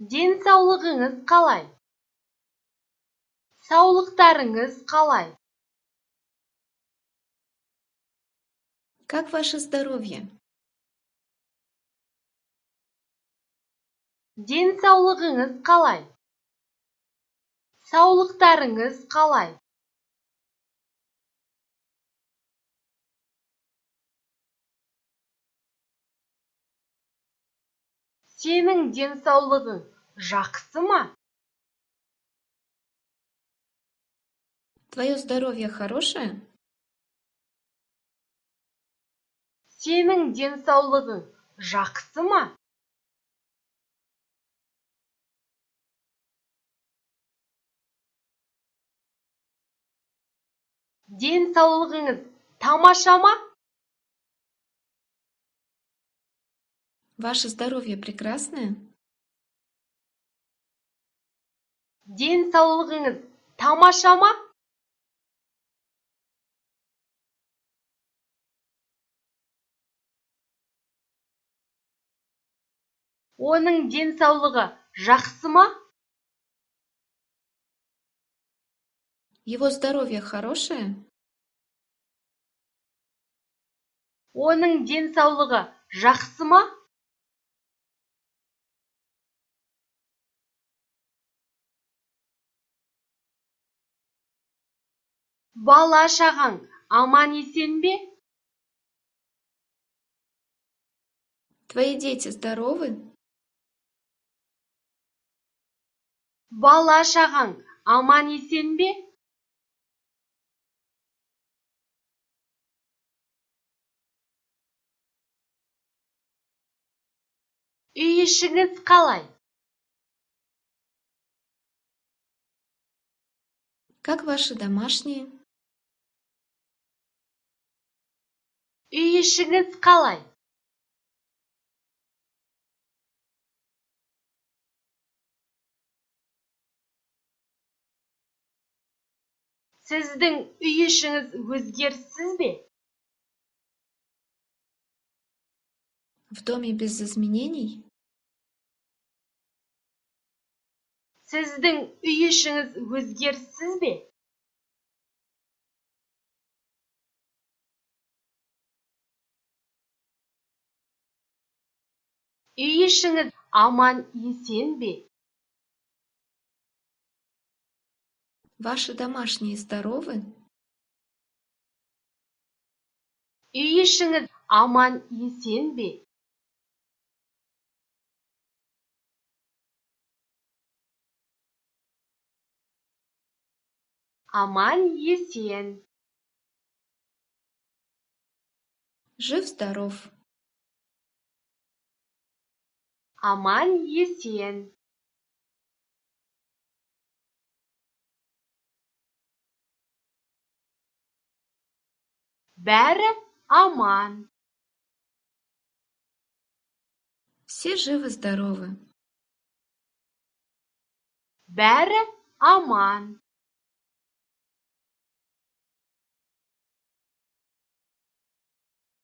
Денсаулығыңыз қалай? Саулықтарыңыз қалай? Как ваше здоровье? Денсаулығыңыз қалай? Саулықтарыңыз қалай? Сенің денсаулығың жақсы ма? Твое здоровье хорошее? Сенің денсаулығың жақсы ма? Денсаулығыңыз тамаша ма? Ваше здоровье прекрасное? Денсаулығыңыз тамаша ма? Оның денсаулығы жақсы ма? Его здоровье хорошее? Оның денсаулығы жақсы ма? Бала-шағаң аман-есен бе? Твои дети здоровы? Бала-шағаң аман-есен бе? Үй-ішіңіз қалай? Как ваши домашние? Үй-ішіңіз қалай? Сіздің үй-ішіңіз өзгеріссіз бе? В доме без изменений? Сіздің үй-ішіңіз өзгеріссіз бе? Үй-ішіңіз аман-есен бе? Ваши домашние здоровы? Үй-ішіңіз аман-есен бе? Аман-есен. Жив-здоров. Аман-есен. Бәрі аман. Все живы-здоровы. Бәрі аман.